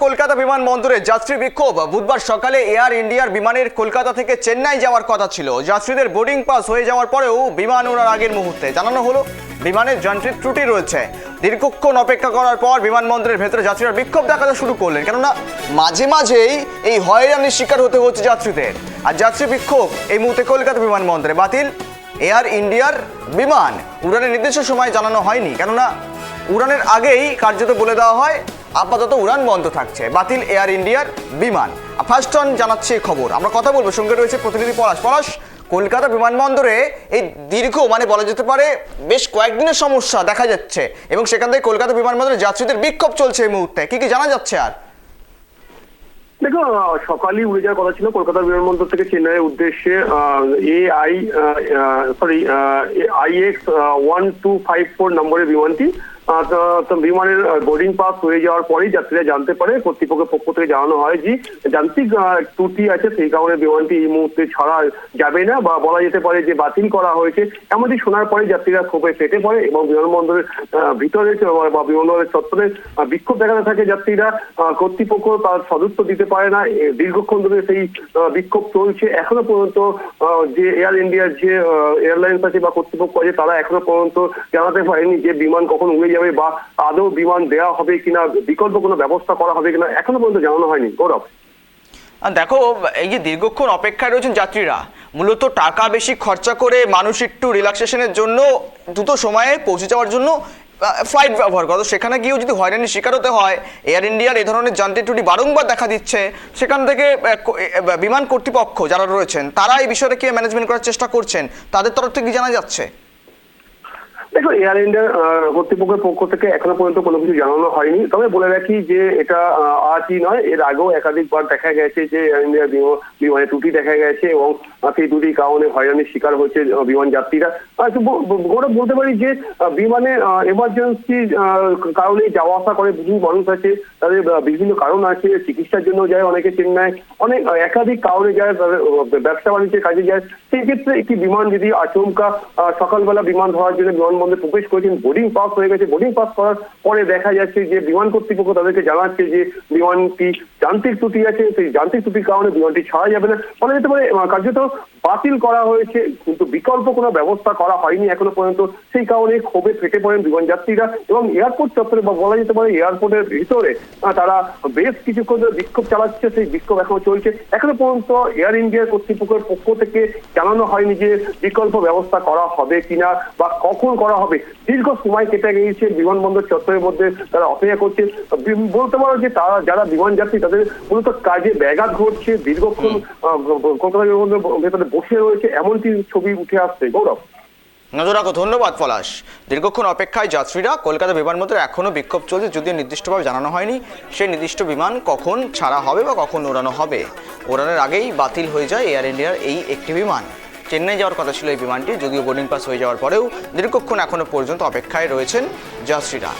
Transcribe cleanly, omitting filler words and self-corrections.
কলকাতা বিমানবন্দরে যাত্রী বিক্ষোভ। বুধবার সকালে এয়ার ইন্ডিয়ার বিমানের কলকাতা থেকে চেন্নাই যাওয়ার কথা ছিল। যাত্রীদের বোর্ডিং পাস হয়ে যাওয়ার পরেও বিমান ওড়ার আগের মুহূর্তে জানানো হলো বিমানের যান্ত্রিক ত্রুটি রয়েছে। দীর্ঘক্ষণ অপেক্ষা করার পর বিমানবন্দরের ভেতরে যাত্রীরা বিক্ষোভ দেখাতে শুরু করলেন, কেননা মাঝে মাঝেই এই হয়রানির শিকার হতে হচ্ছে যাত্রীদের। আর যাত্রী বিক্ষোভ এই মুহূর্তে কলকাতা বিমানবন্দরে বাতিল এয়ার ইন্ডিয়ার বিমান। উড়ানের নির্দিষ্ট সময় জানানো হয়নি, কেননা উড়ানের আগেই কার্যত বলে দেওয়া হয় আপাতত উড়ান বন্ধ থাকছে। বাতিল এয়ার ইন্ডিয়ার বিমান। ফার্স্ট অন জানাচ্ছে খবর, আমরা কথা বলবো, সঙ্গে রয়েছে প্রতিনিধি পলাশ। কলকাতা বিমানবন্দরে এই দীর্ঘ বলা যেতে পারে বেশ কয়েকদিনের সমস্যা দেখা যাচ্ছে এবং সেখান থেকে কলকাতা বিমানবন্দরে যাত্রীদের বিক্ষোভ চলছে এই মুহূর্তে, কি জানা যাচ্ছে? আর দেখো, সকালই উড়ে যাওয়ার কথা ছিল কলকাতা বিমানবন্দর থেকে চেন্নাইয়ের উদ্দেশ্যে IX 1254 নম্বরের বিমানটি। বিমানের বোর্ডিং পাস হয়ে যাওয়ার পরেই যাত্রীরা জানতে পারে, কর্তৃপক্ষের পক্ষ থেকে জানানো হয় যে যান্ত্রিক ত্রুটি আছে, সেই কারণে বিমানটি এই মুহূর্তে ছাড়া যাবে না বা বলা যেতে পারে যে বাতিল করা হয়েছে। এমনটি শোনার পরে যাত্রীরা ক্ষোভে ফেটে পড়ে এবং বিমানবন্দরের ভিতরে বা বিমানবন্দরের চত্বরে বিক্ষোভ দেখাতে থাকে যাত্রীরা। কর্তৃপক্ষ তার সদস্য দিতে পারে না, দীর্ঘক্ষণ ধরে সেই বিক্ষোভ চলছে। এখনো পর্যন্ত যে এয়ার ইন্ডিয়ার যে এয়ারলাইন্স আছে বা কর্তৃপক্ষ আছে, তারা এখনো পর্যন্ত জানাতে পারেনি যে বিমান কখন উড়ে যাবে বা আদৌ বিমান দেওয়া হবে কিনা, বিকল্প কোনো ব্যবস্থা করা হবে কিনা, এখনো পর্যন্ত জানানো হয়নি। গৌরব, দেখো, এই যে দীর্ঘক্ষণ অপেক্ষায় রয়েছেন যাত্রীরা, মূলত টাকা বেশি খরচা করে মানুষ একটু রিল্যাক্সেশনের জন্য দ্রুত সময়ে পৌঁছে যাওয়ার জন্য ফ্লাইট ব্যবহার করো। সেখানে গিয়েও যদি হয়রানির শিকার হতে হয়, এয়ার ইন্ডিয়ার এই ধরনের যান্ত্রিক ত্রুটি বারংবার দেখা দিচ্ছে, সেখান থেকে বিমান কর্তৃপক্ষ যারা রয়েছেন তারা এই বিষয়টাকে ম্যানেজমেন্ট করার চেষ্টা করছেন, তাদের তরফ থেকে কি জানা যাচ্ছে? দেখো, এয়ার ইন্ডিয়ার কর্তৃপক্ষের পক্ষ থেকে এখনো পর্যন্ত কোনো কিছু জানানো হয়নি। তবে বলে রাখি যে এটা আজই নয়, এর আগেও একাধিকবার দেখা গেছে যে এয়ার ইন্ডিয়ার বিমানে ত্রুটি দেখা গেছে এবং সেই ত্রুটির কারণে হয়রানির শিকার হচ্ছে বিমান যাত্রীরা। গৌরব, বলতে পারি যে বিমানে এমার্জেন্সি কারণে যাওয়া আসা করে বহু মানুষ আছে, তাদের বিভিন্ন কারণ আছে, চিকিৎসার জন্য যায় অনেকে চেন্নাই, অনেক একাধিক কারণে যায়, তাদের ব্যবসা বাণিজ্যের কাজে যায়। সেই ক্ষেত্রে একটি বিমান যদি আচমকা সকালবেলা বিমান ধরার জন্য বিমানবন্দরে প্রবেশ করেছেন, বোর্ডিং পাস হয়ে গেছে, বোর্ডিং পাস করার পরে দেখা যাচ্ছে যে বিমান কর্তৃপক্ষ তাদেরকে জানাচ্ছে যে বিমানটি যান্ত্রিক ত্রুটি আছে, সেই যান্ত্রিক ত্রুটির কারণে বিমানটি ছাড়া যাবে না, বলা যেতে পারে কার্যত বাতিল করা হয়েছে, কিন্তু বিকল্প কোনো ব্যবস্থা করা হয়নি এখনো পর্যন্ত। সেই কারণে ক্ষোভে ফেটে পড়েন বিমান যাত্রীরা এবং এয়ারপোর্ট চত্বরে বা বলা যেতে পারে এয়ারপোর্টের ভিতরে তারা বেশ কিছুক্ষণ ধরে বিক্ষোভ চালাচ্ছে। সেই বিক্ষোভ এখনো চলছে। এখনো পর্যন্ত এয়ার ইন্ডিয়ার কর্তৃপক্ষের পক্ষ থেকে জানানো হয়নি যে বিকল্প ব্যবস্থা করা হবে কিনা বা কখন করা হবে। দীর্ঘ সময় কেটে গিয়েছে বিমানবন্দর চত্বরের মধ্যে, তারা অপেক্ষা করছে। বলতে পারো যে তারা যারা বিমান যাত্রী তাদের মূলত কাজে ব্যাঘাত ঘটছে, দীর্ঘক্ষণ কলকাতা বিমানবন্দরের ভেতরে বসে রয়েছে, এমনটি ছবি উঠে আসছে। গৌরব, নজর রাখো। ধন্যবাদ পলাশ। দীর্ঘক্ষণ অপেক্ষায় যাত্রীরা কলকাতা বিমানবন্দরে এখনও বিক্ষোভ চলছে, যদিও নির্দিষ্টভাবে জানানো হয়নি সেই নির্দিষ্ট বিমান কখন ছাড়া হবে বা কখন ওড়ানো হবে। ওড়ানোর আগেই বাতিল হয়ে যায় এয়ার ইন্ডিয়ার এই একটি বিমান। চেন্নাই যাওয়ার কথা ছিল এই বিমানটি, যদিও বোর্ডিং পাস হয়ে যাওয়ার পরেও দীর্ঘক্ষণ এখনও পর্যন্ত অপেক্ষায় রয়েছেন যাত্রীরা।